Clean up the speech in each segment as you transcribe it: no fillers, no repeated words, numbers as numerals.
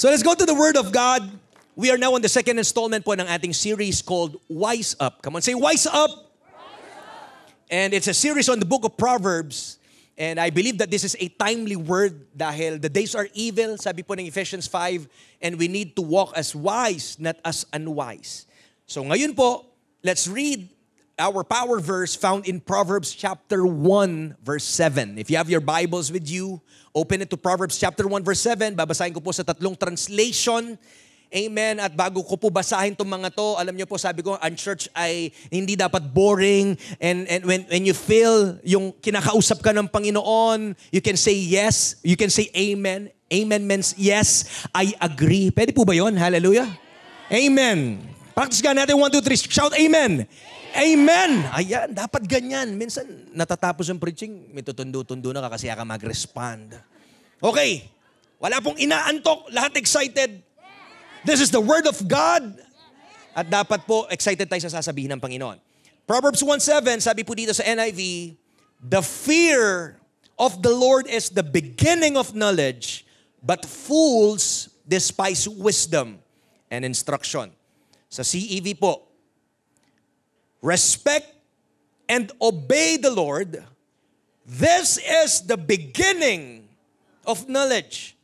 So let's go to the Word of God. We are now on the second installment po ng ating series called Wise Up. Come on, say Wise Up! And it's a series on the book of Proverbs. And I believe that this is a timely word dahil the days are evil, sabi po ng Ephesians 5, and we need to walk as wise, not as unwise. So ngayon po, let's read our power verse found in Proverbs chapter 1, verse 7. If you have your Bibles with you, open it to Proverbs chapter 1, verse 7. Babasahin ko po sa tatlong translation. Amen. At bago ko po basahin itong mga to, alam niyo po, sabi ko, ang church ay hindi dapat boring. And when you feel yung kinakausap ka ng Panginoon, you can say yes. You can say amen. Amen means yes, I agree. Pwede po ba yun? Hallelujah. Amen. Practice ka natin. 1, 2, 3. Shout amen. Amen. Ayan, dapat ganyan. Minsan, natatapos ang preaching, may tutundo-tundo na ka kasi ka mag-respond. Okay. Wala pong inaantok. Lahat excited. This is the Word of God. At dapat po, excited tayo sa sasabihin ng Panginoon. Proverbs 1:7, sabi po dito sa NIV, the fear of the Lord is the beginning of knowledge, but fools despise wisdom and instruction. Sa CEV po, respect and obey the Lord. This is the beginning of knowledge.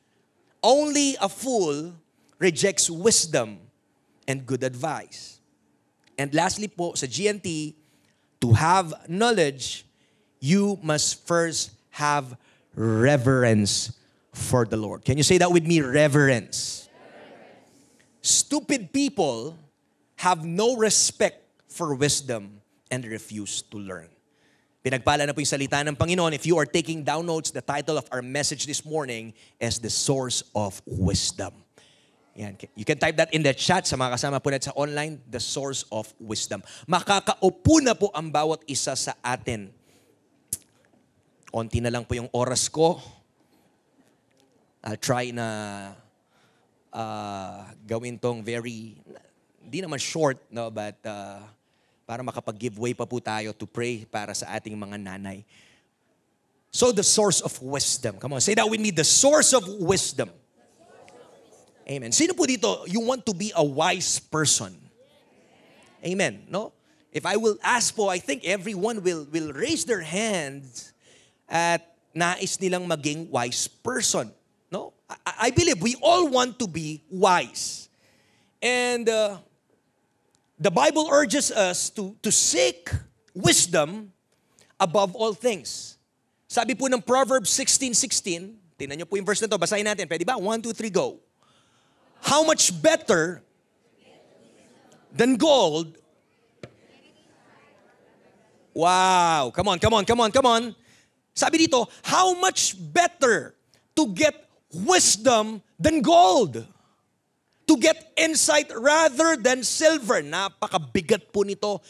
Only a fool rejects wisdom and good advice. And lastly po, sa GNT, to have knowledge, you must first have reverence for the Lord. Can you say that with me? Reverence. Stupid people have no respect for wisdom and refuse to learn. Pinagpala na po yung salita ng Panginoon. If you are taking down notes, the title of our message this morning is The Source of Wisdom. Yan. You can type that in the chat sa mga kasama po natin sa online, The Source of Wisdom. Makakaupo na po ang bawat isa sa atin. Onti na lang po yung oras ko. I'll try na gawin tong very, hindi naman short, no, but para makapag-giveaway pa po tayo to pray para sa ating mga nanay. So the source of wisdom. Come on, say that with me, the source of wisdom. Amen. Sino po dito, you want to be a wise person? Amen. No? If I will ask po, I think everyone will raise their hands at nais nilang maging wise person. No? I believe we all want to be wise. And the Bible urges us to seek wisdom above all things. Sabi po ng Proverbs 16:16, tingnan niyo po yung verse na to, basahin natin. Pwede ba? 1, 2, 3, go. How much better than gold? Wow. Come on. Sabi dito, how much better to get wisdom than gold? To get insight rather than silver. Napakabigat po nito.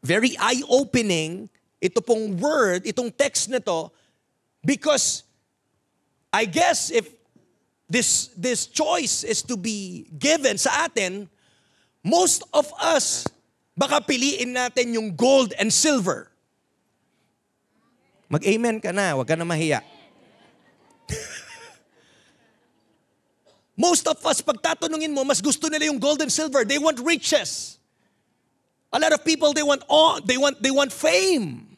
Very eye-opening. Ito pong word, itong text na to. Because I guess if this choice is to be given sa atin, most of us, baka piliin natin yung gold and silver. Mag-amen ka na, huwag ka na mahiya. Most of us, pag tatanungin mo, mas gusto nila yung gold and silver. They want riches. A lot of people, they want fame.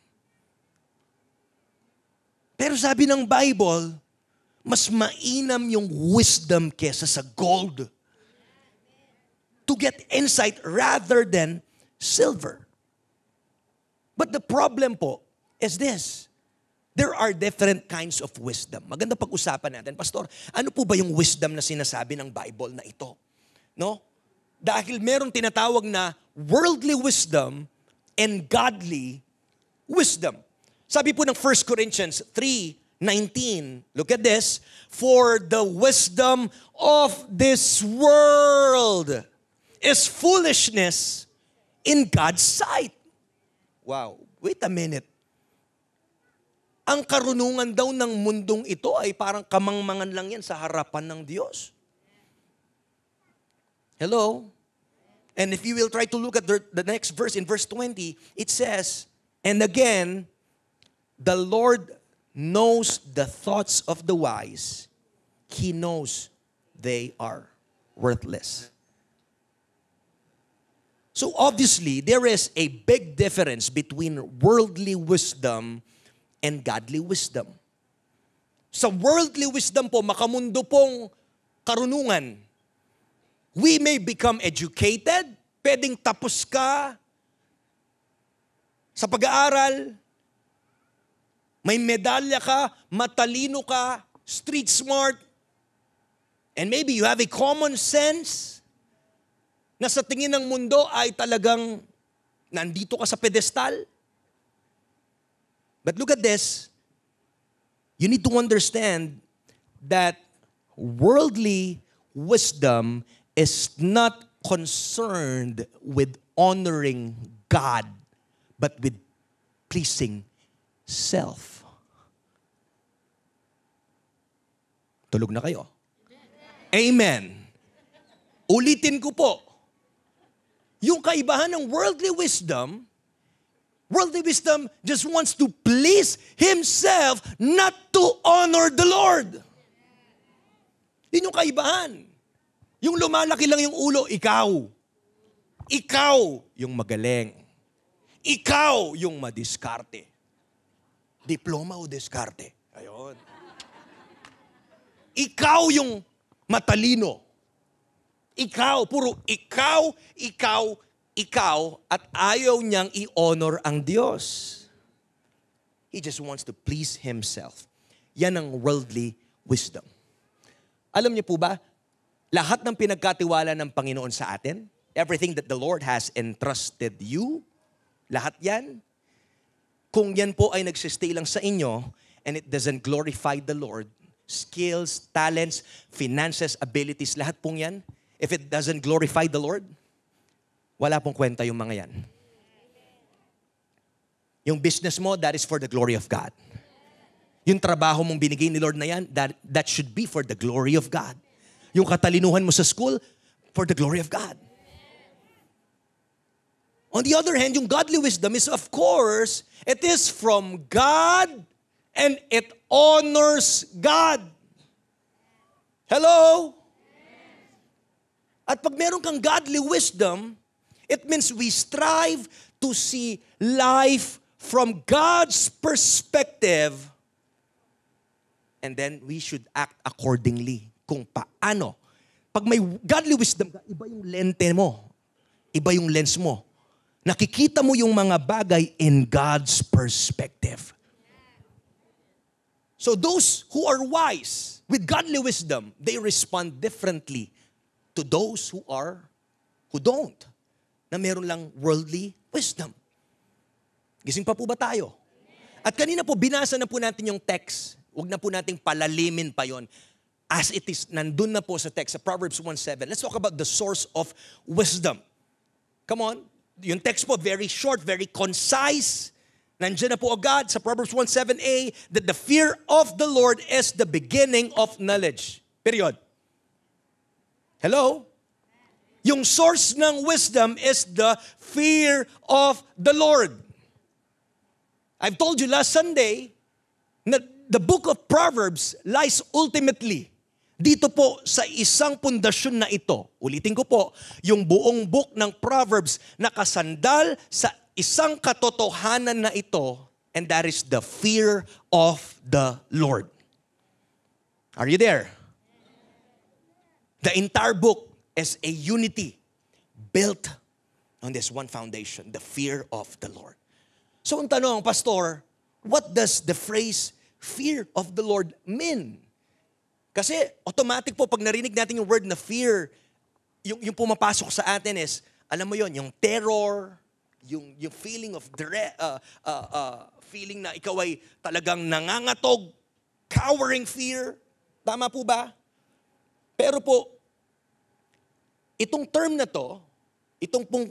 Pero sabi ng Bible, mas mainam yung wisdom kesa sa gold. To get insight rather than silver. But the problem po is this. There are different kinds of wisdom. Maganda pag-usapan natin. Pastor, ano po ba yung wisdom na sinasabi ng Bible na ito? No? Dahil merong tinatawag na worldly wisdom and godly wisdom. Sabi po ng 1 Corinthians 3:19, look at this, for the wisdom of this world is foolishness in God's sight. Wow, wait a minute. Ang karunungan daw ng mundong ito ay parang kamangmangan lang yan sa harapan ng Diyos. Hello? And if you will try to look at the next verse, in verse 20, it says, and again, the Lord knows the thoughts of the wise. He knows they are worthless. So obviously, there is a big difference between worldly wisdom and godly wisdom. Sa worldly wisdom po, makamundo pong karunungan, we may become educated, pwedeng tapos ka sa pag-aaral, may medalya ka, matalino ka, street smart, and maybe you have a common sense na sa tingin ng mundo ay talagang nandito ka sa pedestal. But look at this. You need to understand that worldly wisdom is not concerned with honoring God, but with pleasing self. Tulog na kayo. Amen. Ulitin ko po. Yung kaibahan ng worldly wisdom just wants to please himself, not to honor the Lord. Yun yung kaibahan. Yung lumalaki lang yung ulo, ikaw. Ikaw yung magaling. Ikaw yung madiskarte. Diploma o diskarte? Ayun. Ikaw yung matalino. Ikaw, puro ikaw, at ayaw niyang i-honor ang Diyos. He just wants to please himself. Yan ang worldly wisdom. Alam niyo po ba, lahat ng pinagkatiwala ng Panginoon sa atin, everything that the Lord has entrusted you, lahat yan, kung yan po ay nagsistay lang sa inyo, and it doesn't glorify the Lord, skills, talents, finances, abilities, lahat pong yan, if it doesn't glorify the Lord, wala pong kwenta yung mga yan. Yung business mo, that is for the glory of God. Yung trabaho mong binigay ni Lord na yan, that should be for the glory of God. Yung katalinuhan mo sa school, for the glory of God. On the other hand, yung godly wisdom is, of course, it is from God and it honors God. Hello? At pag meron kang godly wisdom, it means we strive to see life from God's perspective, and then we should act accordingly kung paano. Pag may godly wisdom ka, iba yung lente mo. Iba yung lens mo. Nakikita mo yung mga bagay in God's perspective. So those who are wise with godly wisdom, they respond differently to those who don't, na meron lang worldly wisdom. Gising pa po ba tayo? At kanina po, binasa na po natin yung text. Huwag na po nating palalimin pa yon. As it is, nandun na po sa text, sa Proverbs 1:7. Let's talk about the source of wisdom. Come on. Yung text po, very short, very concise. Nandiyan na po agad sa Proverbs 1:7a that the fear of the Lord is the beginning of knowledge. Period. Hello? Yung source ng wisdom is the fear of the Lord. I've told you last Sunday na the book of Proverbs lies ultimately dito po sa isang pundasyon na ito. Ulitin ko po, yung buong book ng Proverbs nakasandal sa isang katotohanan na ito, and that is the fear of the Lord. Are you there? The entire book is a unity built on this one foundation, the fear of the Lord. So ang tanong, Pastor, what does the phrase fear of the Lord mean? Kasi automatic po, pag narinig natin yung word na fear, yung pumapasok sa atin is, alam mo yon, yung terror, yung feeling of dread, feeling na ikaw ay talagang nangangatog, cowering fear. Tama po ba? Pero po, itong term na to, itong pong,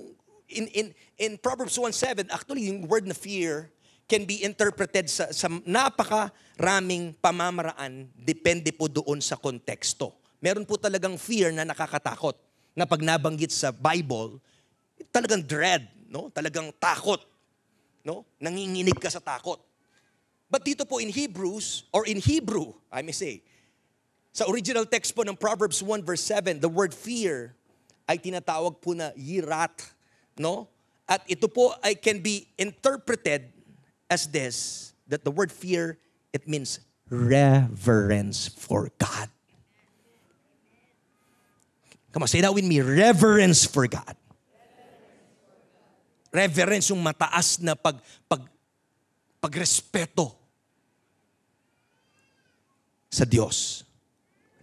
in Proverbs 1:7, actually yung word na fear can be interpreted sa napakaraming pamamaraan, depende po doon sa konteksto. Meron po talagang fear na nakakatakot, na pag nabanggit sa Bible, talagang dread, no? Talagang takot, no? Nanginginig ka sa takot. But dito po in Hebrews, or in Hebrew, I may say, Sa original text po ng Proverbs 1 verse 7, the word fear ay tinatawag po na yirat, no? At ito po ay can be interpreted as this, that the word fear, it means reverence for God. Come on, say that with me, reverence for God. Reverence yung mataas na pagrespeto sa Diyos.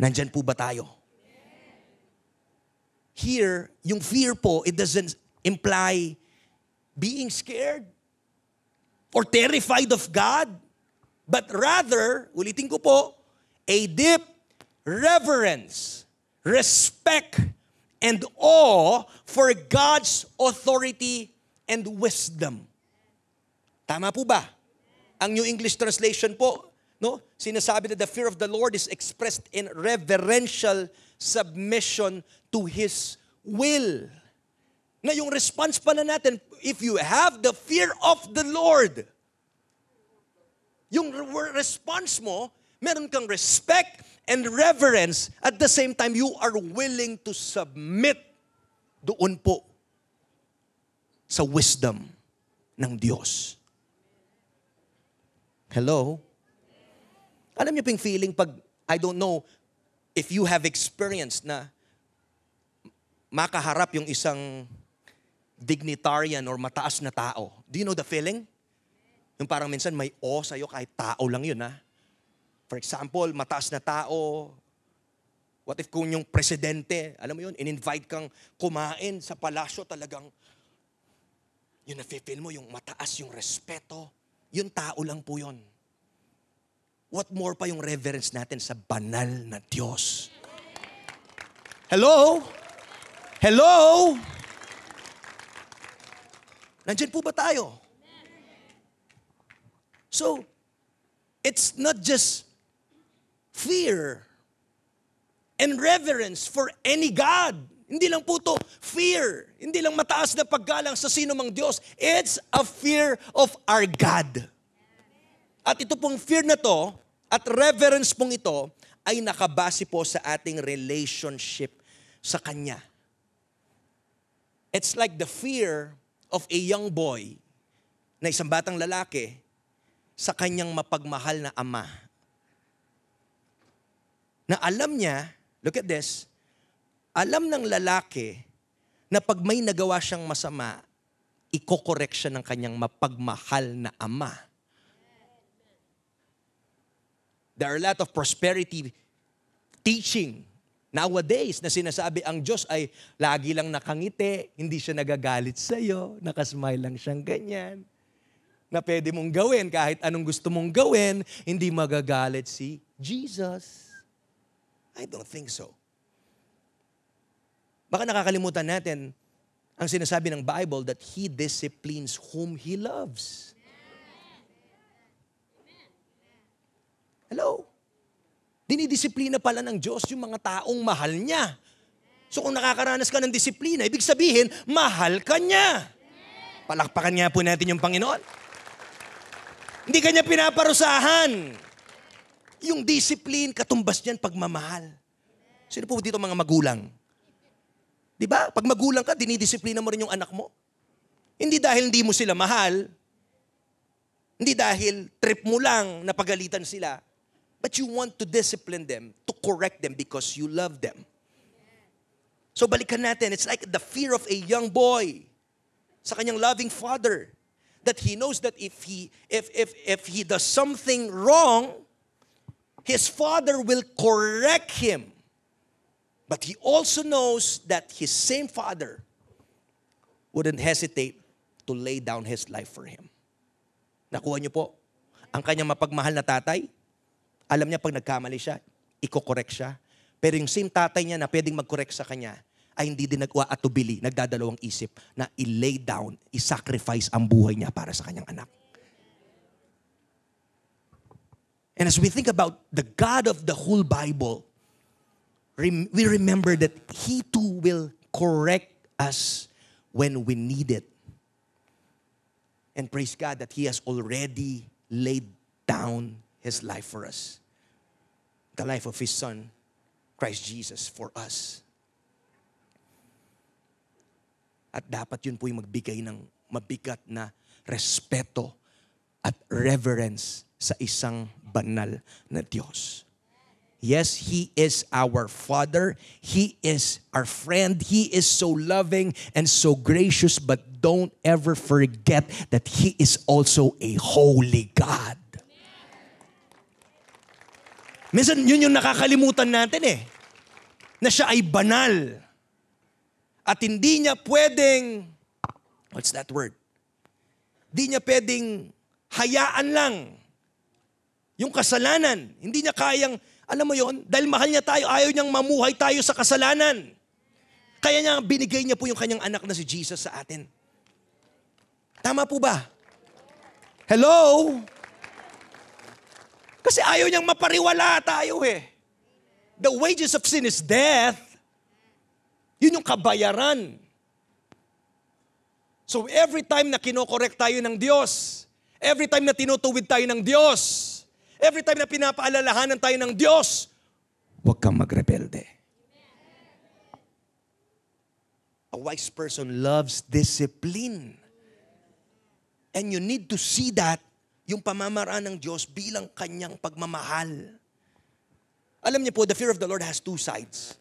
Nandyan po ba tayo? Here, yung fear po, it doesn't imply being scared or terrified of God, but rather, ulitin ko po, a deep reverence, respect, and awe for God's authority and wisdom. Tama po ba? Ang New English Translation po, no? Sinasabi na the fear of the Lord is expressed in reverential submission to His will. Na yung response pala natin, if you have the fear of the Lord, yung response mo, meron kang respect and reverence, at the same time, you are willing to submit doon po sa wisdom ng Diyos. Hello? Alam niyo pong feeling pag, I don't know if you have experienced na makaharap yung isang dignitarian or mataas na tao. Do you know the feeling? Yung parang minsan may awe sa'yo kahit tao lang yun, ha? For example, mataas na tao. What if kung yung presidente, alam mo yun, in-invite kang kumain sa palasyo, talagang yun na-feel mo, yung mataas, yung respeto. Yung tao lang po yun. What more pa yung reverence natin sa banal na Diyos? Hello? Hello? Nandiyan po ba tayo? So, it's not just fear and reverence for any God. Hindi lang po to fear. Hindi lang mataas na paggalang sa sino mang Diyos. It's a fear of our God. At ito pong fear na to, at reverence pong ito, ay nakabase po sa ating relationship sa Kanya. It's like the fear of a young boy na isang batang lalaki sa kanyang mapagmahal na ama. Na alam niya, look at this, alam ng lalaki na pag may nagawa siyang masama, iko-correct siya ng kanyang mapagmahal na ama. There are a lot of prosperity teaching nowadays na sinasabi ang Diyos ay lagi lang nakangiti, hindi siya nagagalit sa'yo, nakasmile lang siyang ganyan. Na pwede mong gawin kahit anong gusto mong gawin, hindi magagalit si Jesus. I don't think so. Baka nakakalimutan natin ang sinasabi ng Bible that He disciplines whom He loves. Hello? Dinidisiplina pala ng Diyos yung mga taong mahal niya. So kung nakakaranas ka ng disiplina, ibig sabihin, mahal ka niya. Palakpakan nga po natin yung Panginoon. Hindi ka niya pinaparusahan. Yung discipline, katumbas niyan pagmamahal. Sino po dito mga magulang? Di ba? Pag magulang ka, dinidisiplina mo rin yung anak mo. Hindi dahil hindi mo sila mahal. Hindi dahil trip mo lang na pagalitan sila. But you want to discipline them, to correct them because you love them. So balikan natin, it's like the fear of a young boy sa kanyang loving father, that he knows that if he does something wrong, his father will correct him. But he also knows that his same father wouldn't hesitate to lay down his life for him. Nakuha niyo po? Ang kanyang mapagmahal na tatay, alam niya pag nagkamali siya, iko-correct siya. Pero yung same tatay niya na pwedeng mag-correct sa kanya, ay hindi din nag-atubili, nagdadalawang isip na i-lay down, i-sacrifice ang buhay niya para sa kanyang anak. And as we think about the God of the whole Bible, we remember that He too will correct us when we need it. And praise God that He has already laid down His life for us. The life of His Son, Christ Jesus for us. At dapat yun po yung magbigay ng mabigat na respeto at reverence sa isang banal na Diyos. Yes, He is our Father. He is our friend. He is so loving and so gracious, but don't ever forget that He is also a holy God. Minsan, yun yung nakakalimutan natin na siya ay banal. At hindi niya pwedeng, what's that word? Hindi niya pwedeng hayaan lang yung kasalanan. Hindi niya kayang, alam mo yon, dahil mahal niya tayo, ayaw niyang mamuhay tayo sa kasalanan. Kaya niya binigay niya po yung kanyang anak na si Jesus sa atin. Tama po ba? Hello? Kasi ayaw niyang mapariwala tayo The wages of sin is death. Yun yung kabayaran. So every time na kinokorek tayo ng Diyos, every time na tinutuwid tayo ng Diyos, every time na pinapaalalahanan tayo ng Diyos, huwag kang magrebelde. A wise person loves discipline. And you need to see that, yung pamamaraan ng Diyos bilang kanyang pagmamahal. Alam niyo po, the fear of the Lord has two sides.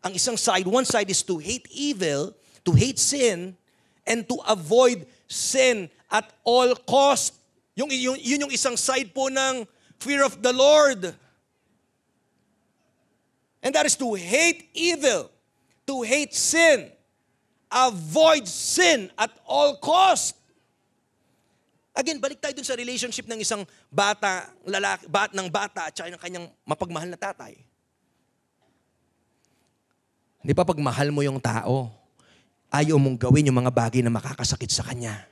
Ang isang side, one side is to hate evil, to hate sin, and to avoid sin at all cost. Yun yung isang side po ng fear of the Lord. And that is to hate evil, to hate sin, avoid sin at all cost. Again, balik tayo dun sa relationship ng isang bata, lalaki, bata at saka ng kanyang mapagmahal na tatay. Di ba pag mahal mo yung tao, ayaw mong gawin yung mga bagay na makakasakit sa kanya.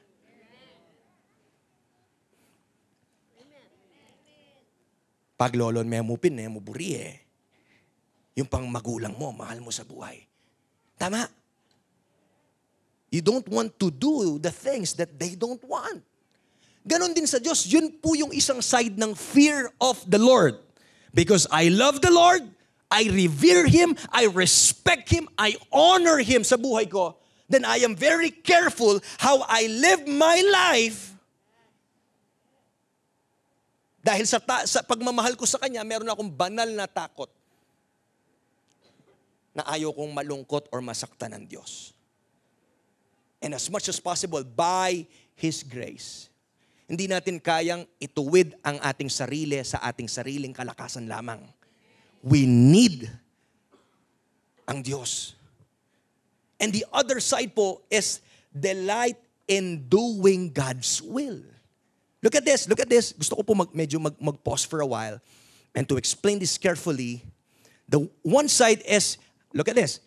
Pag lolon memupin, memuburi yung pang magulang mo, mahal mo sa buhay. Tama? You don't want to do the things that they don't want. Ganon din sa Diyos, yun po yung isang side ng fear of the Lord. Because I love the Lord, I revere Him, I respect Him, I honor Him sa buhay ko, then I am very careful how I live my life. Dahil sa pagmamahal ko sa Kanya, meron akong banal na takot na ayaw kong malungkot or masaktan ng Diyos. And as much as possible, by His grace, hindi natin kayang ituwid ang ating sarili sa ating sariling kalakasan lamang. We need ang Diyos. And the other side po is delight in doing God's will. Look at this. Gusto ko po medyo mag-pause for a while and to explain this carefully. The one side is, look at this,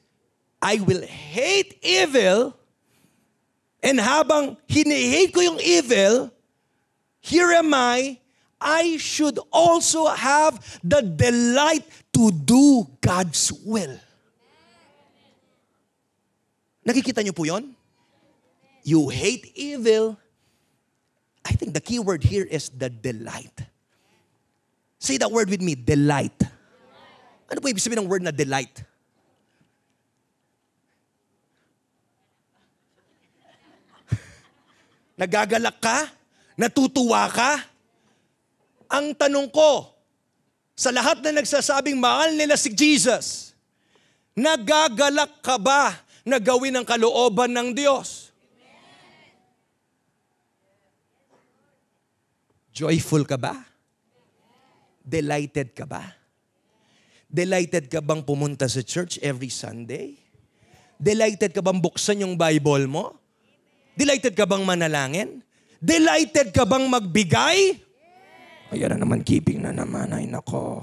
I will hate evil, and habang hini-hate ko yung evil, here am I should also have the delight to do God's will. Nakikita niyo po yon? You hate evil. I think the key word here is the delight. Say that word with me, delight. Ano po ibig sabihin ng word na delight? Nagagalak ka? Natutuwa ka? Ang tanong ko, sa lahat na nagsasabing mahal nila si Jesus, nagagalak ka ba na gawin ang kalooban ng Diyos? Joyful ka ba? Delighted ka ba? Delighted ka bang pumunta sa church every Sunday? Delighted ka bang buksan yung Bible mo? Delighted ka bang manalangin? Delighted ka bang magbigay? Ayan na naman, keeping na naman. Ay nako.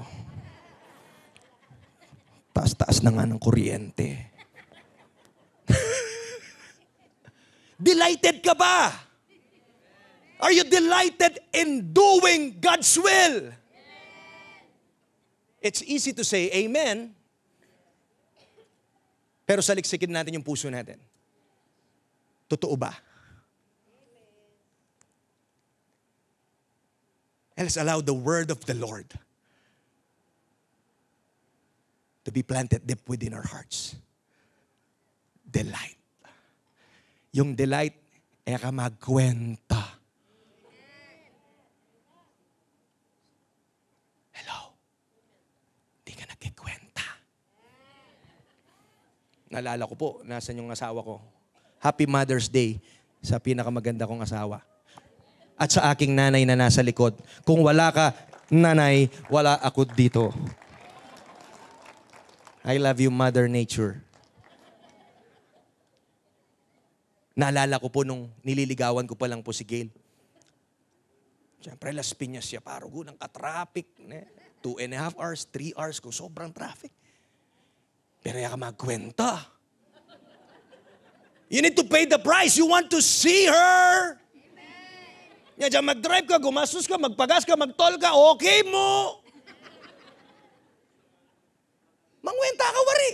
Taas-taas na nga ng kuryente. Delighted ka ba? Are you delighted in doing God's will? It's easy to say amen. Pero saliksikin natin yung puso natin. Totoo ba? And let's allow the word of the Lord to be planted deep within our hearts. Delight. Yung delight, ka magkwenta. Hello? Di ka nagkikwenta. Naalala ko po, nasan yung asawa ko. Happy Mother's Day sa pinakamaganda kong asawa. At sa aking nanay na nasa likod. Kung wala ka, nanay, wala ako dito. I love you, Mother Nature. Naalala ko po nung nililigawan ko pa lang po si Gail. Siyempre, Las Piñas siya. Parang ng ka-traffic. 2.5 hours, 3 hours kung sobrang traffic. Pero ka magkwenta. You need to pay the price. You want to see her. Yan dyan, mag-drive ka, gumastos ka, magpagas ka, mag-toll ka, okay mo. Mangwenta ka, wari.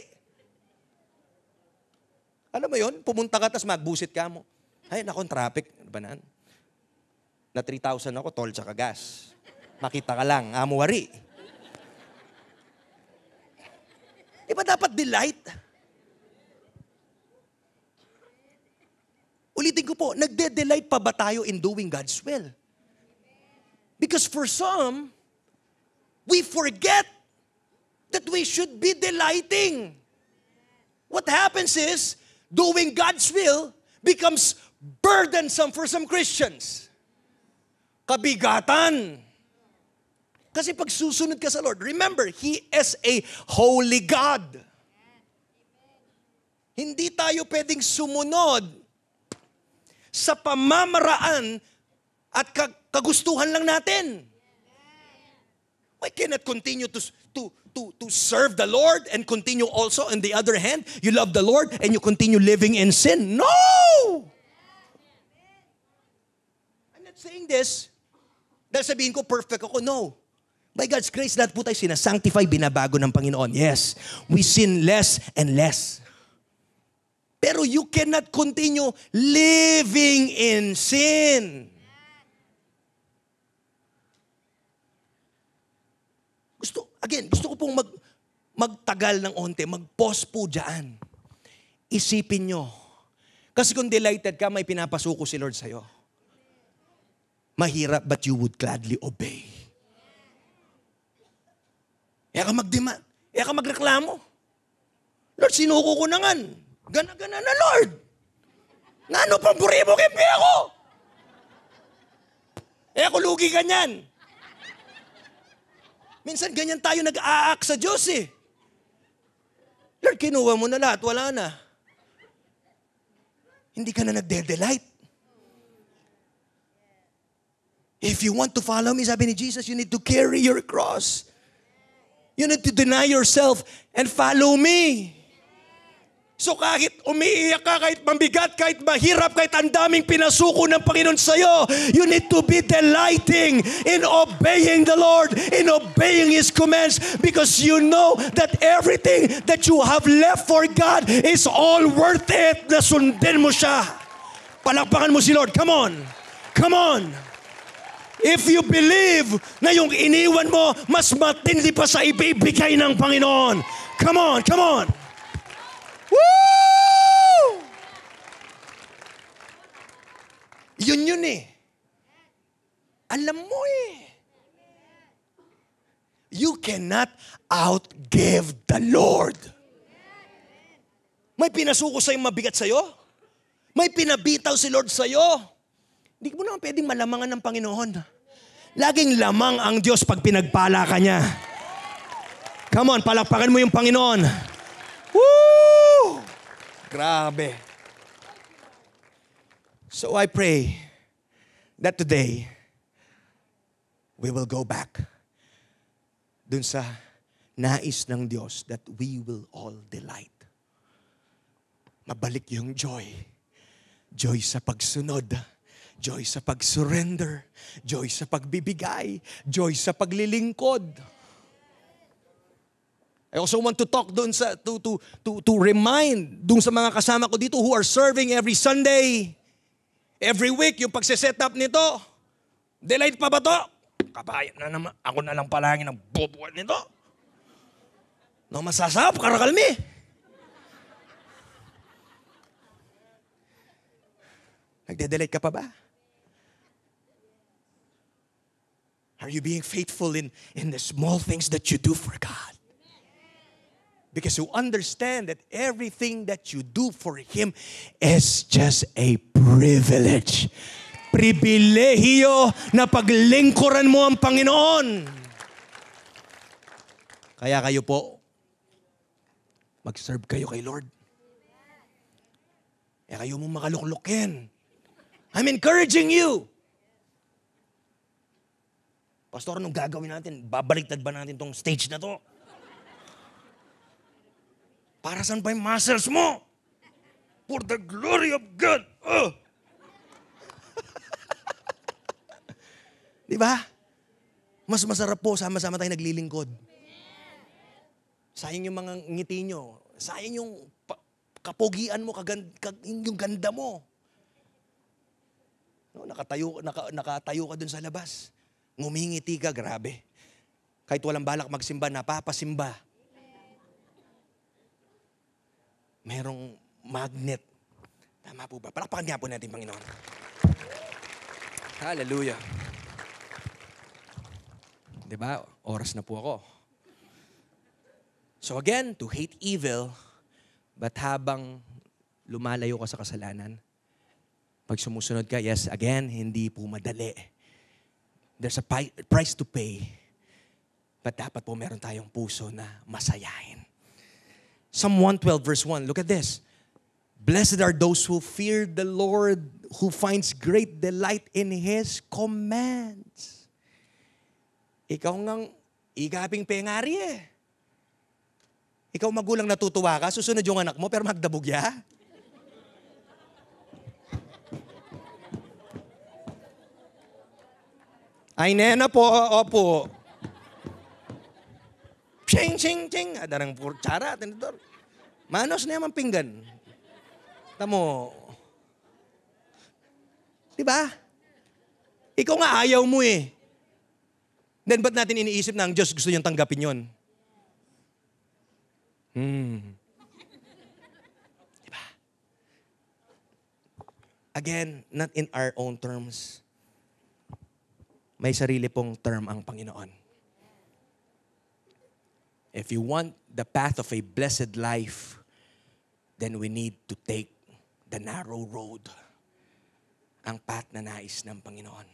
Alam mo yun, pumunta ka, tas magbusit ka mo. Ay, nakon traffic. Ano ba naan? Na 3,000 ako, toll tsaka gas. Makita ka lang, amo wari. Diba dapat delight? Ulitin ko po, nagde-delight pa ba tayo in doing God's will? Because for some, we forget that we should be delighting. What happens is, doing God's will becomes burdensome for some Christians. Kabigatan. Kasi pag susunod ka sa Lord, remember, He is a holy God. Hindi tayo pwedeng sumunod sa pamamaraan at kagustuhan lang natin. We cannot continue to serve the Lord and continue also on the other hand, you love the Lord and you continue living in sin. No! I'm not saying this dahil sabihin ko perfect ako. No. By God's grace, lahat po tayo sinasanctify, binabago ng Panginoon. Yes, we sin less and less. Pero you cannot continue living in sin. Gusto ko pong magtagal ng onte, mag-pause po dyan. Isipin nyo. Kasi kung delighted ka, may pinapasuko si Lord sa'yo. Mahirap, but you would gladly obey. Kaya ka magdemand. Kaya ka magreklamo. Lord, sinuko ko na nga. Gana-gana na, Lord. Ngano pang puri mo kimpi ako? Eh ako lugi ganyan. Minsan ganyan tayo nag-aak sa Diyos eh. Lord, kinuha mo na lahat, wala na. Hindi ka na nagde-delight. If you want to follow me, sabi ni Jesus, you need to carry your cross. You need to deny yourself and follow me. So kahit umiiyak ka, kahit mabigat, kahit mahirap, kahit ang daming pinasuko ng Panginoon sa'yo, you need to be delighting in obeying the Lord, in obeying His commands, because you know that everything that you have left for God is all worth it na sundin mo siya. Palakpakan mo si Lord. Come on. Come on. If you believe na yung iniwan mo, mas matindi pa sa ibibigay ng Panginoon. Come on, come on. Woo! Yun eh. Alam mo eh. You cannot outgive the Lord. May pinasuko sa'yo mabigat sa'yo? May pinabitaw si Lord sa'yo? Hindi mo naman pwedeng malamangan ng Panginoon. Laging lamang ang Diyos pag pinagpala ka niya. Come on, palakpakan mo yung Panginoon. Woo! Grabe. So I pray that today, we will go back dun sa nais ng Diyos that we will all delight. Mabalik yung joy. Joy sa pagsunod. Joy sa pag-surrender. Joy sa pagbibigay. Joy sa paglilingkod. I also want to talk doon sa to remind doon sa mga kasama ko dito who are serving every Sunday, every week yung pagse-set up nito. Delight pa ba to? Kabayan na naman. Ako na lang palangin ang bubuan nito. No masasap, karakalmi. Nagde-delete ka pa ba? Are you being faithful in the small things that you do for God? Because you understand that everything that you do for Him is just a privilege. Pribilehiyo na paglingkuran mo ang Panginoon. Kaya kayo po, mag-serve kayo kay Lord. Kaya kayo mong makaluklukin. I'm encouraging you. Pastor, anong gagawin natin? Babaliktad ba natin tong stage na to? Para saan ba yung muscles mo? For the glory of God. Oh. Di ba? Mas masarap po, sama-sama tayo naglilingkod. Sayang yung mga ngiti nyo. Sayang yung kapogian mo, yung ganda mo. No, nakatayo ka dun sa labas. Ngumingiti ka, grabe. Kahit walang balak magsimba, napapasimba. Merong magnet. Tama po ba? Palakpakan nga po natin, Panginoon. Hallelujah. Diba? Oras na po ako. So again, to hate evil, but habang lumalayo ka sa kasalanan, pag sumusunod ka, yes, again, hindi po madali. There's a price to pay. But dapat po meron tayong puso na masayahin. Psalm 112 verse 1, look at this. Blessed are those who fear the Lord, who finds great delight in His commands. Ikaw ngang igaping pengari eh. Ikaw magulang natutuwa ka, susunod yung anak mo, pero magdabugya. Ay, nena po, opo. Ching, ching, ching. Adarang tsara, tinidor. Manos na yung pinggan. Tamo. Diba? Ikaw nga ayaw mo eh. Then ba't natin iniisip na ang Diyos gusto niyang tanggapin yon? Diba? Again, not in our own terms. May sarili pong term ang Panginoon. If you want the path of a blessed life, then we need to take the narrow road. Ang path na nais ng Panginoon.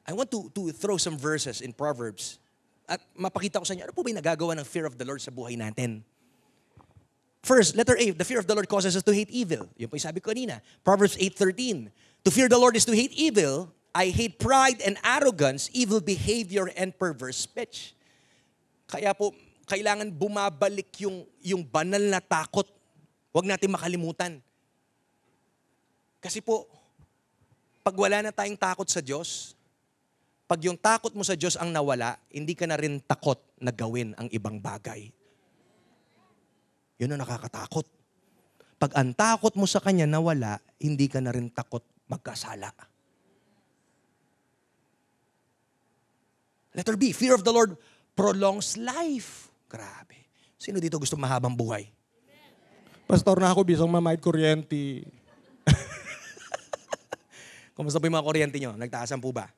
I want to throw some verses in Proverbs at mapakita ko sa inyo, ano po ba yung nagagawa ng fear of the Lord sa buhay natin? First, letter A, the fear of the Lord causes us to hate evil. Yun po yung sabi ko kanina. Proverbs 8:13. To fear the Lord is to hate evil. I hate pride and arrogance, evil behavior and perverse speech. Kaya po, kailangan bumabalik yung banal na takot. Huwag natin makalimutan. Kasi po, pag wala na tayong takot sa Diyos, pag yung takot mo sa Diyos ang nawala, hindi ka na rin takot na gawin ang ibang bagay. Yun ang nakakatakot. Pag ang takot mo sa Kanya nawala, hindi ka na rin takot magkasala. Letter B, fear of the Lord prolongs life. Grabe. Sino dito gusto mahabang buhay? Pastor na ako, bisang mamahid kuryente. Kumusta po yung mga kuryente nyo? Nagtaasan po ba?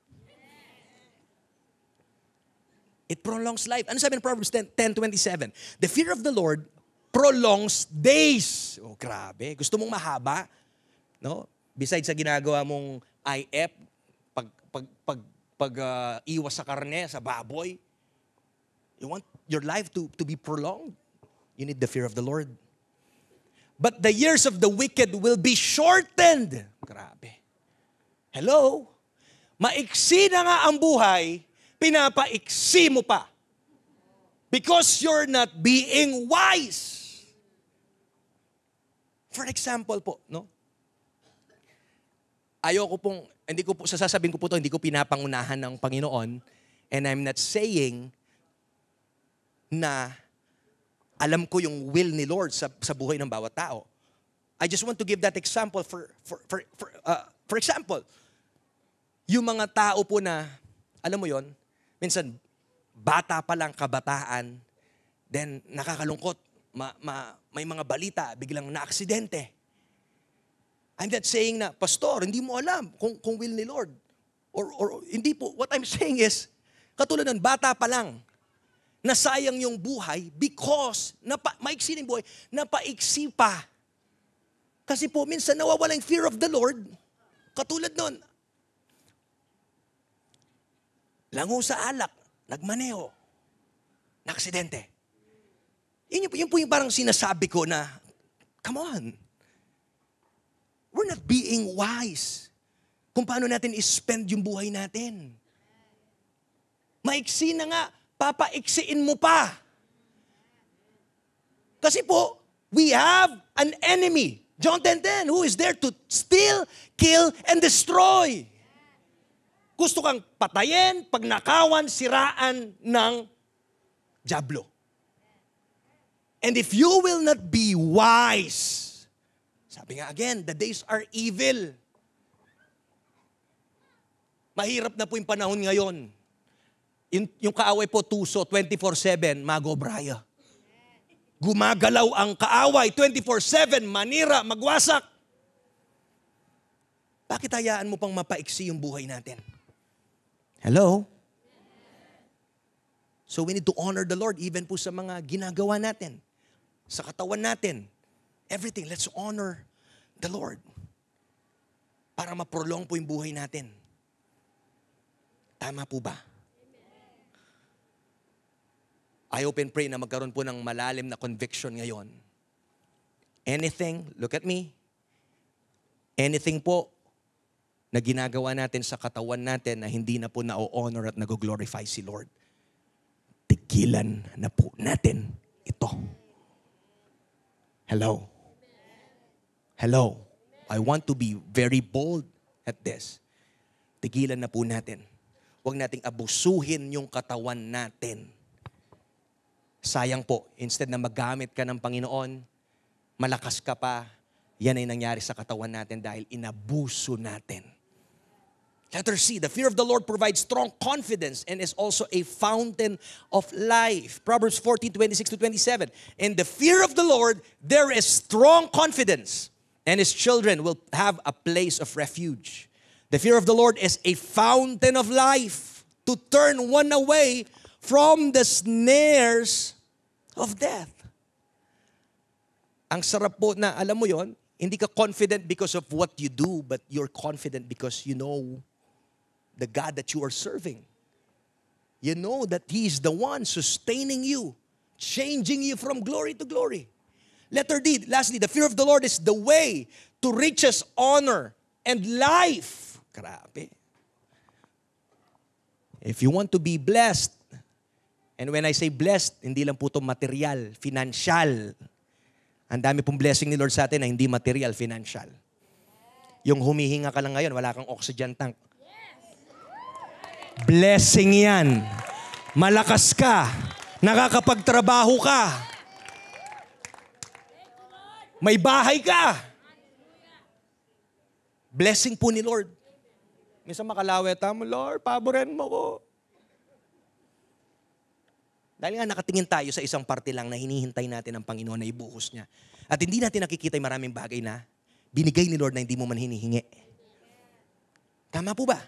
It prolongs life. Ano sabi ng Proverbs 10:27? The fear of the Lord prolongs days. Oh, grabe. Gusto mong mahaba? No? Besides sa ginagawa mong IF, iwas sa karne, sa baboy, you want your life to be prolonged? You need the fear of the Lord. But the years of the wicked will be shortened. Grabe. Hello? Maiksi na nga ang buhay, pinapaiksi mo pa. Because you're not being wise. For example po, no? Ayoko pong, sasabihin ko po ito, hindi ko pinapangunahan ng Panginoon, and I'm not saying na alam ko yung will ni Lord sa buhay ng bawat tao. I just want to give that example for example, yung mga tao po na, alam mo yon, minsan, bata pa lang, kabataan, then nakakalungkot, may mga balita, biglang na-aksidente. I'm not saying na, Pastor, hindi mo alam kung will ni Lord. Or hindi po. What I'm saying is, katulad ng bata pa lang, nasayang yung buhay because, maiksi ng buhay, napaiksi pa. Kasi po, minsan nawawala yung fear of the Lord. Katulad nun, lango sa alak, nagmaneho, na-aksidente. Yun po yung parang sinasabi ko na, come on, we're not being wise kung paano natin i-spend yung buhay natin. Maiksi na nga, papaiksiin mo pa. Kasi po, we have an enemy, John 10:10, who is there to steal, kill, and destroy. Gusto kang patayin, pagnakawan, siraan ng dyablo. And if you will not be wise, sabi nga again, the days are evil. Mahirap na po yung panahon ngayon. Yung kaaway po, tuso, 24/7, magobraya. Gumagalaw ang kaaway, 24/7, manira, magwasak. Bakit hayaan mo pang mapaiksi yung buhay natin? Hello? So we need to honor the Lord even po sa mga ginagawa natin, sa katawan natin. Everything, let's honor the Lord para ma-prolong po yung buhay natin. Tama po ba? I hope and pray na magkaroon po ng malalim na conviction ngayon. Anything, look at me, anything po na ginagawa natin sa katawan natin na hindi na po na-honor at nag-glorify si Lord, tigilan na po natin ito. Hello? Hello? I want to be very bold at this. Tigilan na po natin. Huwag nating abusuhin yung katawan natin. Sayang po, instead na magamit ka ng Panginoon, malakas ka pa, yan ay nangyari sa katawan natin dahil inabuso natin. Letter C, the fear of the Lord provides strong confidence and is also a fountain of life. Proverbs 14:26-27. In the fear of the Lord, there is strong confidence, and his children will have a place of refuge. The fear of the Lord is a fountain of life to turn one away from the snares of death. Ang sarap po na, alam mo yon, hindi ka confident because of what you do, but you're confident because you know the God that you are serving. You know that He is the one sustaining you, changing you from glory to glory. Letter D, lastly, the fear of the Lord is the way to riches, honor, and life. Grabe. If you want to be blessed, and when I say blessed, hindi lang po ito material, financial. Ang dami pong blessing ni Lord sa atin na hindi material, financial. Yung humihinga ka lang ngayon, wala kang oxygen tank. Blessing yan. Malakas ka. Nakakapagtrabaho ka. May bahay ka. Blessing po ni Lord. Minsan makalawet mo, Lord, paboren mo ko. Dahil nga nakatingin tayo sa isang parte lang na hinihintay natin ang Panginoon na ibuhos niya. At hindi natin nakikita yung maraming bagay na binigay ni Lord na hindi mo man hinihingi. Tama po ba?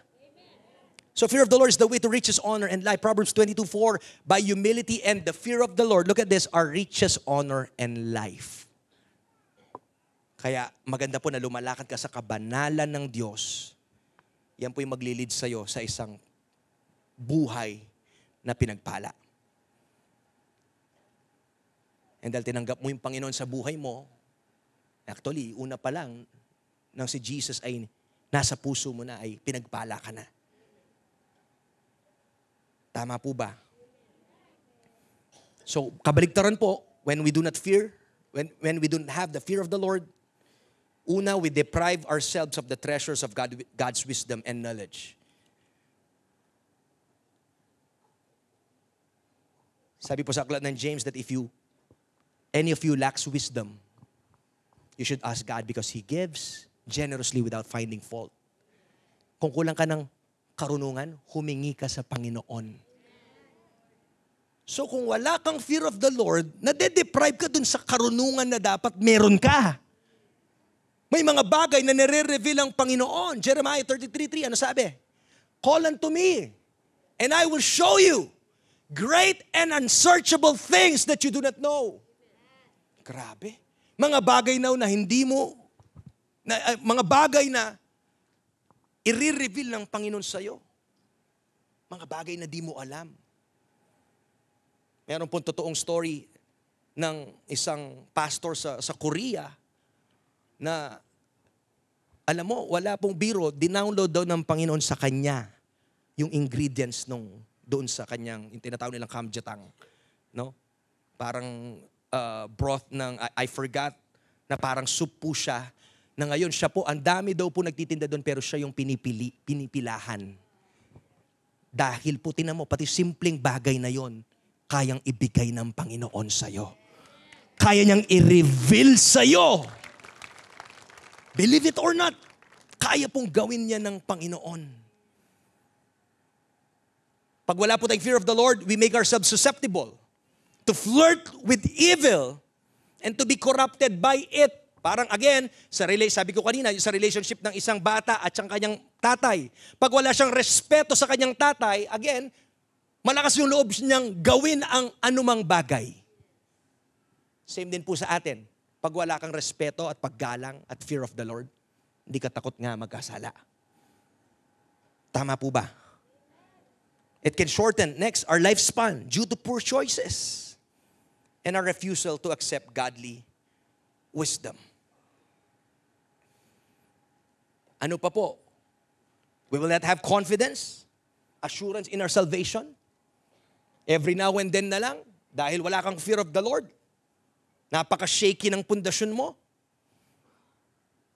So fear of the Lord is the way to riches, honor, and life. Proverbs 22:4, by humility and the fear of the Lord, look at this, are riches, honor, and life. Kaya maganda po na lumalakad ka sa kabanalan ng Diyos. Yan po yung maglilid sa'yo sa isang buhay na pinagpala. And dahil tinanggap mo yung Panginoon sa buhay mo, actually, una pa lang, nang si Jesus ay nasa puso mo na, ay pinagpala ka na. Tama po ba? So, kabaligtaran po, when we do not fear, when we don't have the fear of the Lord, una, we deprive ourselves of the treasures of God's wisdom and knowledge. Sabi po sa aklat ng James that if any of you lacks wisdom, you should ask God because He gives generously without finding fault. Kung kulang ka ng karunungan, humingi ka sa Panginoon. So kung wala kang fear of the Lord, nade-deprive ka dun sa karunungan na dapat meron ka. May mga bagay na nire-reveal ang Panginoon. Jeremiah 33:3, ano sabi? Call unto me, and I will show you great and unsearchable things that you do not know. Grabe. Mga bagay na hindi mo, mga bagay na i-reveal ng Panginoon sa'yo. Mga bagay na di mo alam. Meron pong totoong story ng isang pastor sa Korea na, alam mo, wala pong biro, dinownload daw ng Panginoon sa kanya yung ingredients doon sa kanyang, yung tinatawag nilang kamjatang. No? Parang broth ng, I forgot, na parang soup po siya, na ngayon siya po, ang dami daw po nagtitinda doon, pero siya yung pinipilahan. Dahil po, tinan mo, pati simpleng bagay na yon kayang ibigay ng Panginoon sa'yo. Kaya niyang i-reveal sa'yo. Believe it or not, kaya pong gawin niya ng Panginoon. Pag wala po tayong fear of the Lord, we make ourselves susceptible to flirt with evil and to be corrupted by it. Parang again, sabi ko kanina, sa relationship ng isang bata at siyang kanyang tatay. Pag wala siyang respeto sa kanyang tatay, again, malakas yung loob niyang gawin ang anumang bagay. Same din po sa atin. Pag wala kang respeto at paggalang at fear of the Lord, hindi ka takot nga magkasala. Tama po ba? It can shorten, next, our lifespan due to poor choices and our refusal to accept godly wisdom. Ano pa po? We will not have confidence, assurance in our salvation. Every now and then na lang, dahil wala kang fear of the Lord, napaka-shaky ng pundasyon mo.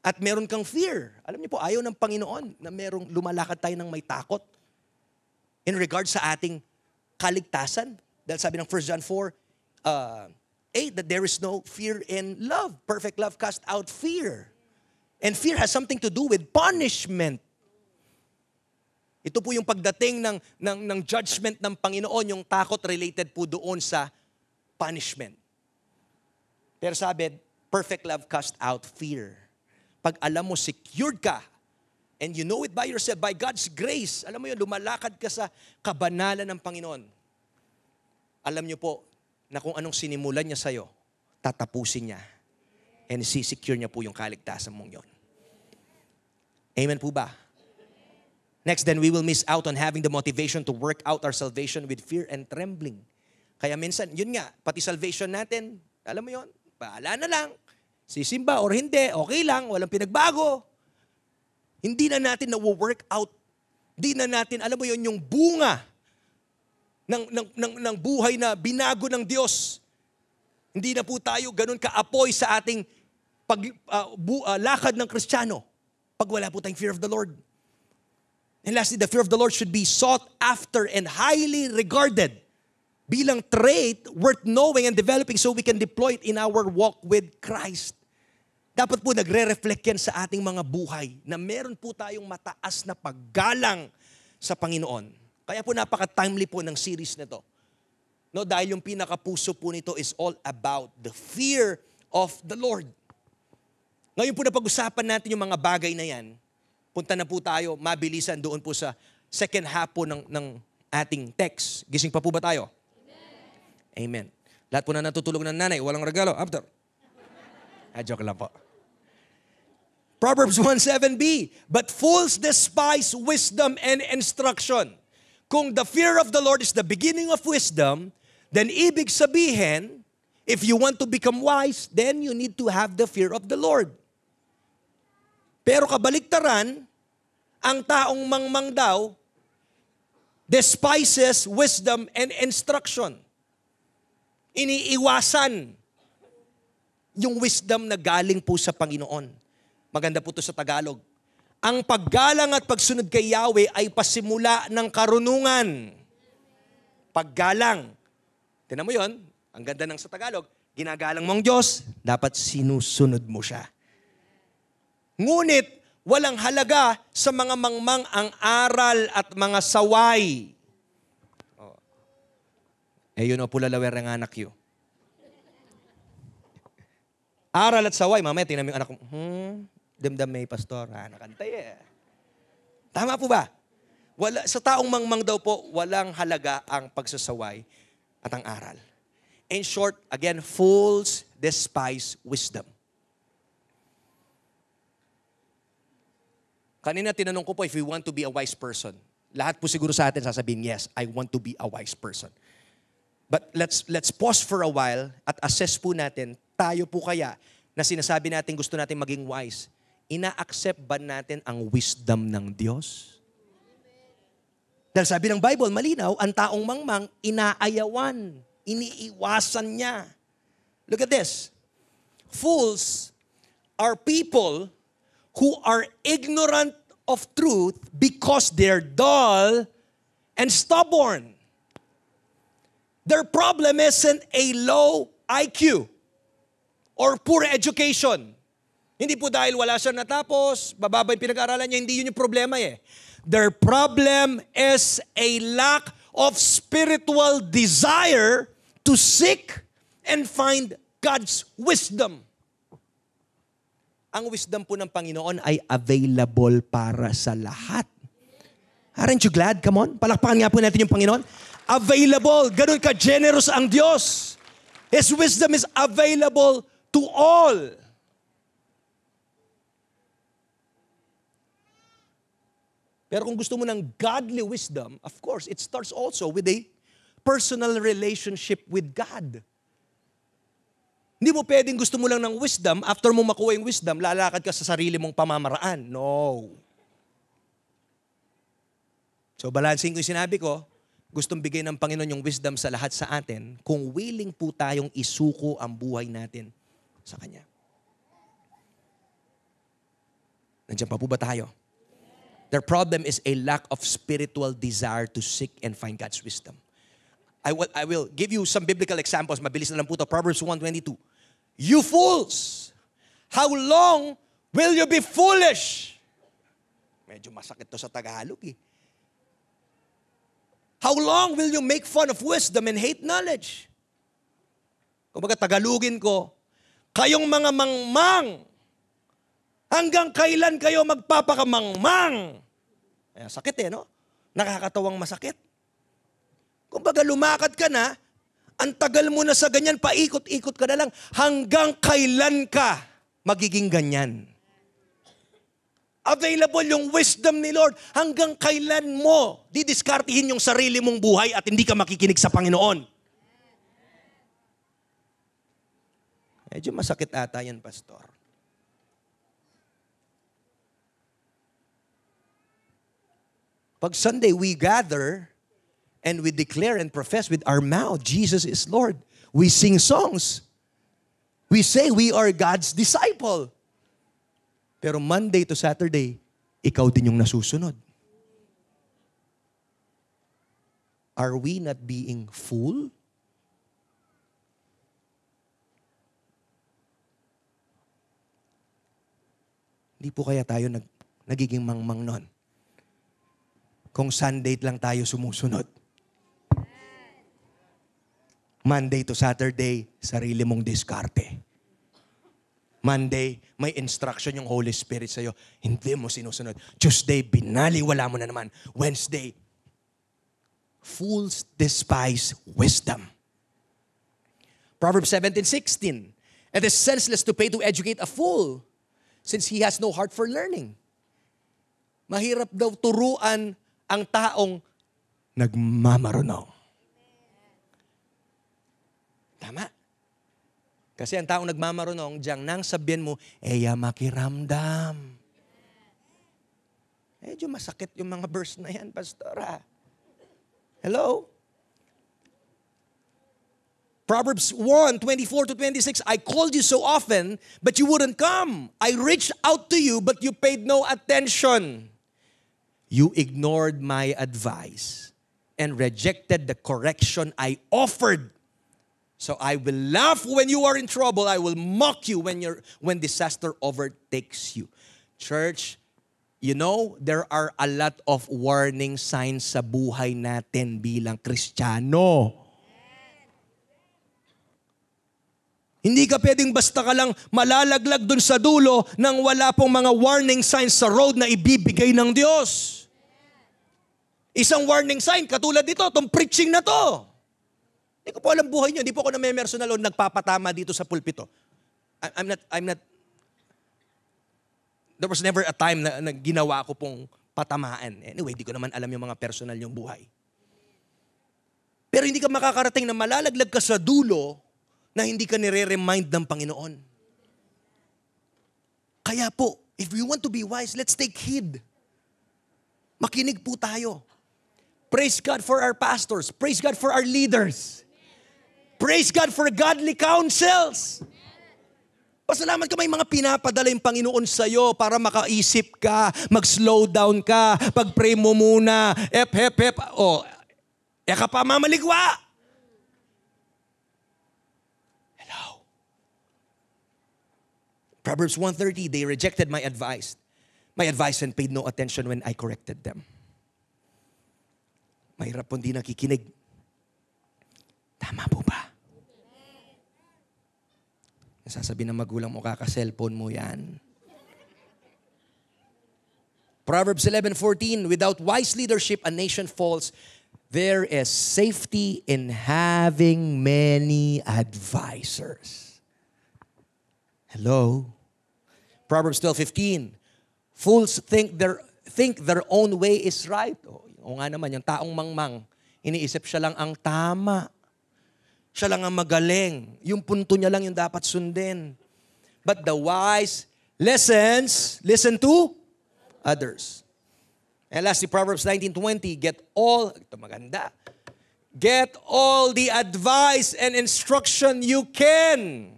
At meron kang fear. Alam niyo po, ayaw ng Panginoon na merong lumalakad tayo ng may takot in regard sa ating kaligtasan. Dahil sabi ng 1 John 4:8, that there is no fear in love. Perfect love casts out fear. And fear has something to do with punishment. Ito po yung pagdating ng judgment ng Panginoon, yung takot related po doon sa punishment. Pero sabi, perfect love casts out fear. Pag alam mo, secured ka, and you know it by yourself, by God's grace, alam mo yun, lumalakad ka sa kabanalan ng Panginoon. Alam niyo po, na kung anong sinimulan niya sa'yo, tatapusin niya. And sisecure niya po yung kaligtasan mong yun. Amen po ba? Next, then we will miss out on having the motivation to work out our salvation with fear and trembling. Kaya minsan, yun nga, pati salvation natin, alam mo yun, bahala na lang. Sisimba or hindi, okay lang, walang pinagbago. Hindi na natin na-work out. Hindi na natin, alam mo yun, yung bunga ng buhay na binago ng Diyos. Hindi na po tayo ganun kaapoy sa ating lakad ng Kristiyano pag wala po tayong fear of the Lord. And lastly, the fear of the Lord should be sought after and highly regarded bilang trait worth knowing and developing so we can deploy it in our walk with Christ. Dapat po nagre-reflect yan sa ating mga buhay na meron po tayong mataas na paggalang sa Panginoon. Kaya po napaka-timely po ng series na to. No, dahil yung pinakapuso po nito is all about the fear of the Lord. Ngayon po na pag-usapan natin yung mga bagay na yan, punta na po tayo, mabilisan doon po sa second half po ng ating text. Gising pa po ba tayo? Amen. Lahat po na natutulog ng nanay, walang regalo. After. Joke lang po. Proverbs 1:7b, but fools despise wisdom and instruction. Kung the fear of the Lord is the beginning of wisdom, then ibig sabihin, if you want to become wise, then you need to have the fear of the Lord. Pero kabaliktaran, ang taong mangmang daw despises wisdom and instruction. Iniiwasan yung wisdom na galing po sa Panginoon. Maganda po ito sa Tagalog. Ang paggalang at pagsunod kay Yahweh ay pasimula ng karunungan. Paggalang. Tingnan mo yon, ang ganda ng sa Tagalog, ginagalang mong Diyos, dapat sinusunod mo siya. Ngunit, walang halaga sa mga mangmang ang aral at mga saway. Eh, yun o, pulalawer ng anak yun. Aral at saway, mamaya, tingnan mo yung anak ko, damdam may pastor, nakantay eh. Tama po ba? Sa taong mangmang daw po, walang halaga ang pagsasaway at ang aral. In short, again, fools despise wisdom. Kanina tinanong ko po if we want to be a wise person. Lahat po siguro sa atin sasabihin, yes, I want to be a wise person. But let's pause for a while at assess po natin, tayo po kaya na sinasabi natin gusto natin maging wise, ina-accept ba natin ang wisdom ng Diyos? Dahil sabi ng Bible, malinaw, ang taong mangmang, inaayawan, iniiwasan niya. Look at this. Fools are people who are ignorant of truth because they're dull and stubborn. Their problem isn't a low IQ or poor education. Hindi po dahil wala siya natapos, bababa yung pinag-aaralan niya, hindi yun yung problema eh. Their problem is a lack of spiritual desire to seek and find God's wisdom. Ang wisdom po ng Panginoon ay available para sa lahat. Aren't you glad? Come on. Palakpakan nga po natin yung Panginoon. Available. Ganun ka-generous ang Diyos. His wisdom is available to all. Pero kung gusto mo ng godly wisdom, of course, it starts also with a personal relationship with God. Hindi mo pwedeng gusto mo lang ng wisdom, after mo makuha yung wisdom, lalakad ka sa sarili mong pamamaraan. No. So, balancing ko yung sinabi ko, gustong bigay ng Panginoon yung wisdom sa lahat sa atin, kung willing po tayong isuko ang buhay natin sa Kanya. Nandiyan pa po ba tayo? Their problem is a lack of spiritual desire to seek and find God's wisdom. I will give you some biblical examples. Mabilis na lang po ito. Proverbs 1:22. You fools, how long will you be foolish? Medyo masakit to sa Tagalog eh. How long will you make fun of wisdom and hate knowledge? Kumbaga Tagalogin ko, kayong mga mangmang, hanggang kailan kayo magpapakamangmang? Sakit eh, no? Nakakatawang masakit. Kumbaga lumakad ka na, ang tagal mo na sa ganyan, paikot-ikot ka na lang, hanggang kailan ka magiging ganyan? Available yung wisdom ni Lord, hanggang kailan mo didiskartihin yung sarili mong buhay at hindi ka makikinig sa Panginoon? Medyo masakit ata yan, Pastor. Pag Sunday, we gather and we declare and profess with our mouth, Jesus is Lord. We sing songs. We say we are God's disciple. Pero Monday to Saturday, ikaw din yung nasusunod. Are we not being fool? Hindi po kaya tayo nagiging mangmang nun? Kung Sunday lang tayo sumusunod. Monday to Saturday, sarili mong diskarte. Monday, may instruction yung Holy Spirit sa'yo. Hindi mo sinusunod. Tuesday, binaliwala mo na naman. Wednesday, fools despise wisdom. Proverbs 17:16. It is senseless to pay to educate a fool, since he has no heart for learning. Mahirap daw turuan ang taong nagmamarunong. Tama. Kasi ang taong nagmamarunong, diyang nang sabihin mo, eya makiramdam. Medyo masakit yung mga verse na yan, Pastora. Hello? Proverbs 1:24-26, I called you so often, but you wouldn't come. I reached out to you, but you paid no attention. You ignored my advice and rejected the correction I offered. So I will laugh when you are in trouble. I will mock you when disaster overtakes you. Church, you know, there are a lot of warning signs sa buhay natin bilang Kristiyano. Hindi ka pwedeng basta ka lang malalaglag dun sa dulo nang wala pong mga warning signs sa road na ibibigay ng Diyos. Isang warning sign, katulad dito, itong preaching na to. Hindi ko po alam buhay niyo. Hindi po ako na-memersonal o nagpapatama dito sa pulpito. I'm not, there was never a time na ginawa ko pong patamaan. Anyway, di ko naman alam yung mga personal yung buhay. Pero hindi ka makakarating na malalaglag ka sa dulo na hindi ka nire-remind ng Panginoon. Kaya po, if we want to be wise, let's take heed. Makinig po tayo. Praise God for our pastors. Praise God for our leaders. Praise God for godly counsels. Pasalamat ka, may mga pinapadala yung Panginoon sa'yo para makaisip ka, mag-slow down ka, pag-pray mo muna, hep. Ka pa mamaligwa. Hello. Proverbs 1:30, they rejected my advice and paid no attention when I corrected them. Mahirap po hindi nakikinig. Tama po ba? Nasasabi ng magulang mo, kaka-cellphone mo yan. Proverbs 11:14, without wise leadership, a nation falls. There is safety in having many advisors. Hello? Proverbs 12:15, fools think their own way is right. O nga naman, yung taong mangmang, iniisip siya lang ang tama. Siya lang ang magaling. Yung punto niya lang yung dapat sundin. But the wise listen to others. And lastly, Proverbs 19:20, ito maganda, get all the advice and instruction you can.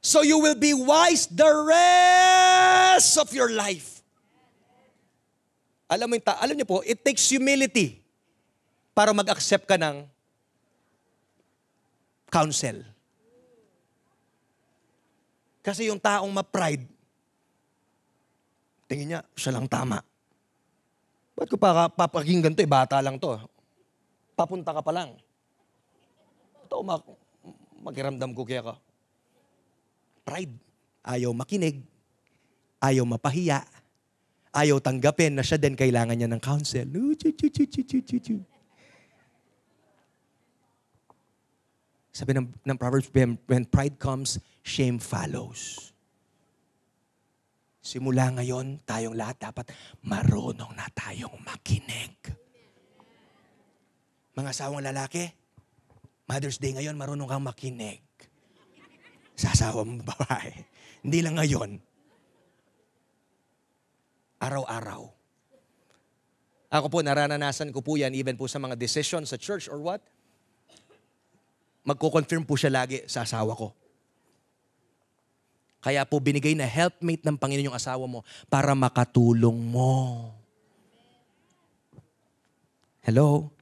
So you will be wise the rest of your life. Alam niyo po, it takes humility para mag-accept ka ng counsel. Kasi yung taong ma-pride, tingin niya, siya lang tama. Ba't ko papakinggan to? Bata lang to. Papunta ka pa lang. Ito, makiramdam ko kaya ka. Pride. Ayaw makinig. Ayaw mapahiya. Ayaw tanggapin na siya din kailangan niya ng counsel. Sabi ng Proverbs, when pride comes, shame follows. Simula ngayon, tayong lahat dapat marunong na tayong makinig. Mga asawang lalaki, Mother's Day ngayon, marunong kang makinig. Sa asawa mo babae. Hindi lang ngayon. Araw-araw. Ako po, naranasan ko po yan, even po sa mga decisions sa church or what. Magko-confirm po siya lagi sa asawa ko. Kaya po binigay na helpmate ng Panginoon yung asawa mo para makatulong mo. Hello?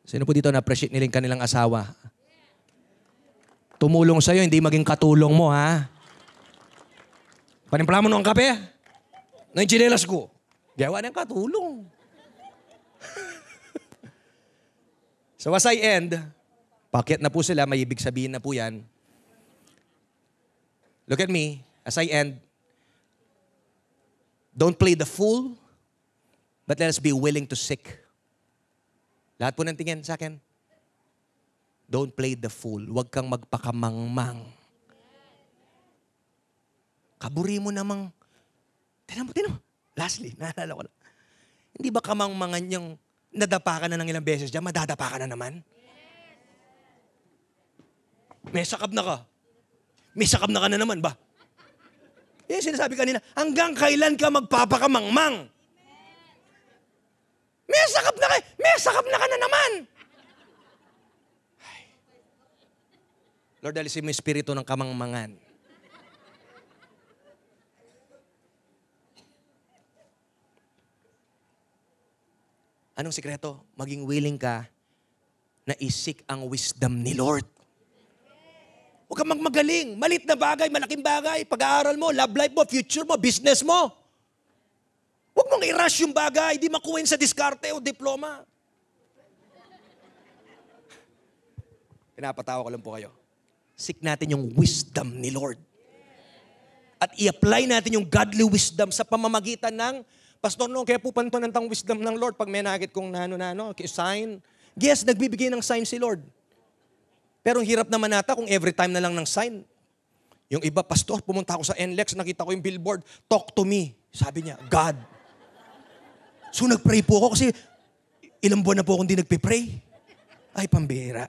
Sino po dito na-appreciate nilang kanilang asawa? Tumulong sa'yo, hindi maging katulong mo, ha? Panimpla mo ng kape? Na yung chinelas ko. Gawa ng katulong. So as I end, paket na po sila, may ibig sabihin na po yan. Look at me, as I end, don't play the fool, but let us be willing to seek. Lahat po ng tingin sa akin. Don't play the fool. Huwag kang magpakamangmang. Kaburi mo namang, tinan mo. Lastly, naalala ko lang. Hindi ba kamangmangan yung nadapa ka na ng ilang beses dyan, madadapa ka na naman? May sakab na ka. May sakab na ka na naman ba? Yan sinasabi kanina, hanggang kailan ka magpapakamangmang? May sakab na ka na naman. Ay. Lord, alisin mo yung espiritu ng kamangmangan. Anong sikreto? Maging willing ka na isik ang wisdom ni Lord. Huwag kang magmagaling. Malit na bagay, malaking bagay. Pag-aaral mo, love life mo, future mo, business mo. Huwag mong i-rush yung bagay. Di makuha sa diskarte o diploma. Pinapatawa ko lang po kayo. seek natin yung wisdom ni Lord. At i-apply natin yung godly wisdom sa pamamagitan ng, Pastor, no, kaya po pantunan ng wisdom ng Lord pag may nakit kong nano, sign. Yes, nagbibigay ng sign si Lord. Pero ang hirap naman nata kung every time na lang ng sign. Yung iba, Pastor, pumunta ako sa NLEX, nakita ko yung billboard, talk to me. Sabi niya, God. So nagpray po ako kasi ilang buwan na po akong di nagpipray. Ay, pambihira.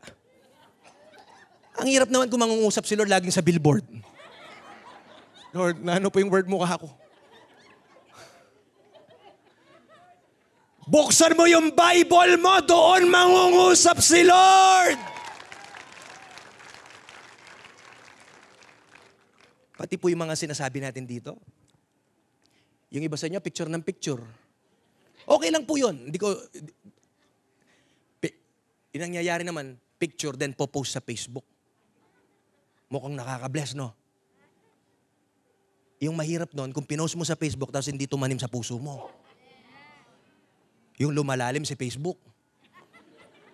Ang hirap naman kung mangungusap si Lord laging sa billboard. Lord, ano po yung word mo kahako? Buksan mo yung Bible mo, doon mangungusap si Lord! Pati po yung mga sinasabi natin dito. Yung iba sa inyo, picture ng picture. Okay lang po yun. Hindi ko... Yung nangyayari naman, picture, then post sa Facebook. Mukhang nakaka-bless, no? Yung mahirap nun, kung pinost mo sa Facebook, tapos hindi tumanim sa puso mo. Yung lumalalim si Facebook.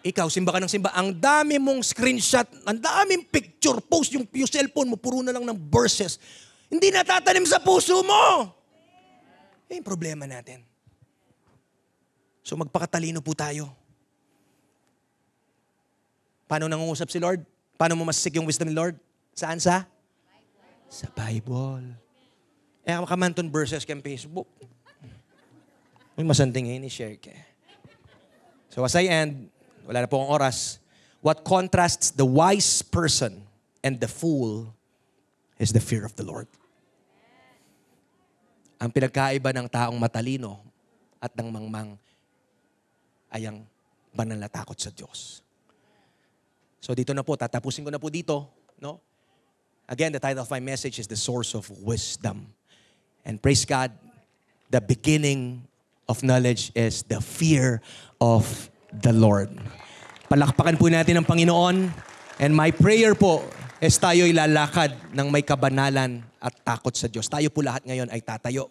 Ikaw, simba ka ng simba. Ang dami mong screenshot, ang daming picture post, yung cellphone mo, puro na lang ng verses. Hindi natatanim sa puso mo. Eh, yung problema natin. So magpakatalino po tayo. Paano nangungusap si Lord? Paano mo masisik yung wisdom ni Lord? Saan sa? Sa Bible. Eh, makamanton verses kay Facebook. May masanting ngayon, i-share ka. So as I end, wala na po akong oras, what contrasts the wise person and the fool is the fear of the Lord. Ang pinagkaiba ng taong matalino at ng mangmang ay ang banal na takot sa Diyos. So dito na po, tatapusin ko na po dito. No? Again, the title of my message is The Source of Wisdom. And praise God, the beginning of knowledge is the fear of the Lord. Palakpakan po natin ang Panginoon. And my prayer po is tayo'y lalakad ng may kabanalan at takot sa Diyos. Tayo po lahat ngayon ay tatayo.